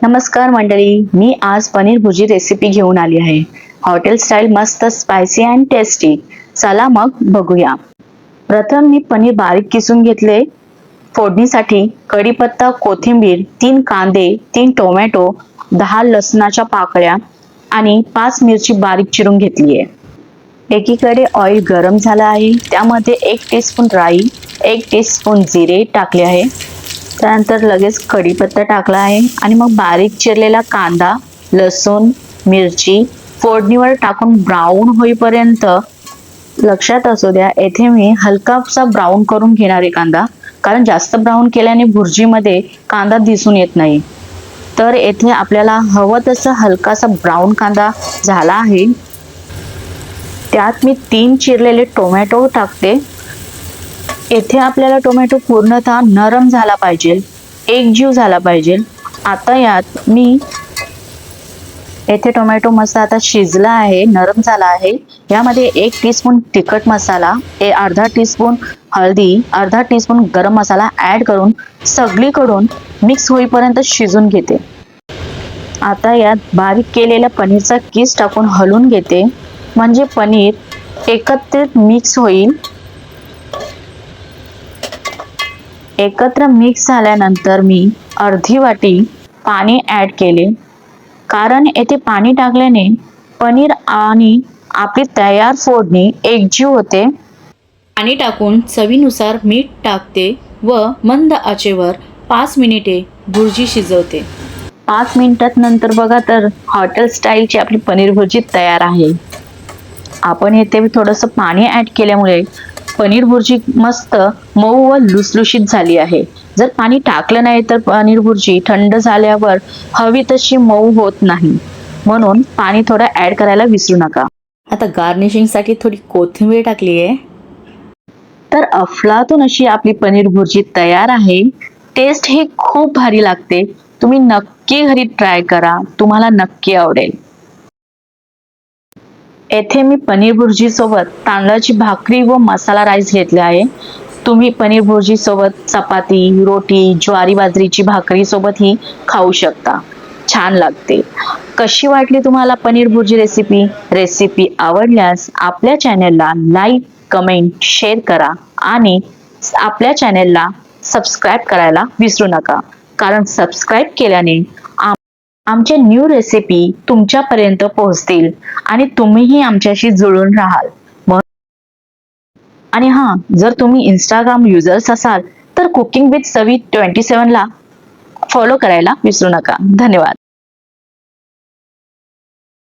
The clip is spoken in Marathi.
नमस्कार मंडळी, मी आज पनीर भुर्जी रेसिपी घेऊन आली आहे. हॉटेल स्टाईल मस्त स्पायसी अँड टेस्टी. चला मग बघूया. प्रथम मी पनीर बारीक किसून घेतले. फोडणीसाठी कढीपत्ता, कोथिंबीर, 3 कांदे, 3 टोमॅटो, 10 लसणाच्या पाकळ्या आणि 5 मिरची बारीक चिरून घेतली आहे. एकीकडे ऑइल गरम झालं आहे. त्यामध्ये 1 टीस्पून राई, 1 टीस्पून जिरे टाकले आहे. त्यानंतर लगेच कढीपत्ता टाकला आहे आणि मग बारीक चिरलेला कांदा, लसूण, मिरची फोडणीवर टाकून ब्राऊन होईपर्यंत लक्षात असू द्या. येथे मी हलकासा ब्राऊन करून घेणार आहे कांदा, कारण जास्त ब्राऊन केल्याने भुर्जीमध्ये कांदा दिसून येत नाही. तर येथे आपल्याला हवं तसं हलकासा ब्राऊन कांदा झाला आहे. त्यात मी 3 चिरलेले टोमॅटो टाकते. येथे आपल्याला टोमॅटो पूर्णतः नरम झाला पाहिजे, एकजीव झाला पाहिजे. आता यात मी येथे टोमॅटो मस्त आता शिजला आहे, नरम झाला आहे. यामध्ये 1 टीस्पून तिखट मसाला, अर्धा टीस्पून हळदी, अर्धा टीस्पून गरम मसाला ऍड करून सगळीकडून मिक्स होईपर्यंत शिजून घेते. आता यात बारीक केलेल्या पनीरचा किस टाकून हलवून घेते, म्हणजे पनीर एकत्रित मिक्स होईल. एकत्र मिक्स झाल्यानंतर मी अर्धी वाटी पाणी ऍड केले, कारण येथे पाणी टाकल्याने पनीर आणि आपली तयार फोडणी एकजीव होते. पाणी टाकून चवीनुसार मीठ टाकते व मंद आचेवर 5 मिनिटे भुर्जी शिजवते. 5 मिनिटात नंतर बघा तर हॉटेल स्टाईलची आपली पनीर भुर्जी तयार आहे. आपण येथे थोडंसं पाणी ऍड केल्यामुळे पनीर भुर्जी मस्त मऊ व लुसलुशीत झाली आहे. जर पाणी टाकलं नाही तर पनीर भुर्जी थंड झाल्यावर हवी तशी मऊ होत नाही, म्हणून पाणी थोडं ऍड करायला विसरू नका. आता गार्निशिंग साठी थोडी कोथिंबीर टाकली आहे. तर अफलातून अशी आपली पनीर भुर्जी तयार आहे. टेस्ट ही खूप भारी लागते. तुम्ही नक्की घरी ट्राय करा, तुम्हाला नक्की आवडेल. येथे मी पनीर भुर्जी सोबत तांदळाची भाकरी व मसाला राईस घेतले आहे. तुम्ही पनीर भुर्जी सोबत चपाती, रोटी, ज्वारी बाजरीची भाकरी सोबत ही खाऊ शकता. छान लागते. कशी वाटली तुम्हाला पनीर भुर्जी रेसिपी? रेसिपी आवडल्यास आपल्या चॅनलला लाईक, कमेंट, शेअर करा आणि आपल्या चॅनलला सबस्क्राईब करायला विसरू नका, कारण सबस्क्राईब केल्याने आमचे न्यू रेसिपी तुमच्यापर्यंत पोहोचतील आणि तुम्हीही आमच्याशी जुळून राहाल. आणि जर तुम्ही इंस्टाग्राम युजर्स असाल तर कुकिंग विथ सवी 27 ला फॉलो करायला विसरू नका. धन्यवाद.